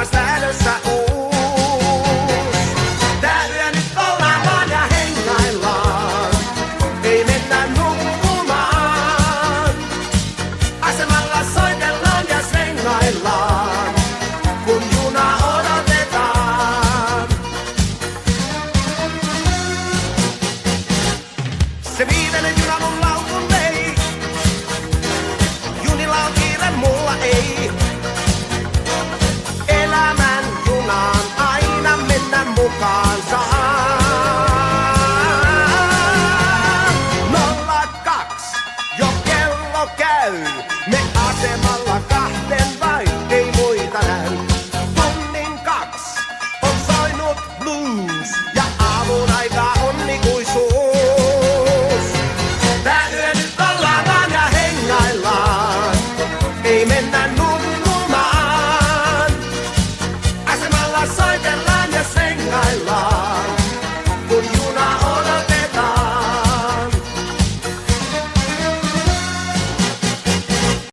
taas lähdössä uus. Tää yö nyt ollaan vaan ja hengaillaan. Ei mennä nukkumaan. Asemalla soitellaan ja svengaillaan, kun juna odotetaan. Se viimeinen juna mun laukun vei. Junilla on kiire, mulla ei. Elämän junaan aina mennä mukaansa. 02, jo kello käy. Me asemalla kahden vain, ei muita näy. Tunnin 2 on soinut blues ja aamun aika on ikuisuus. Tää yö nyt ollaan vaan ja hengaillaan. Ei mennä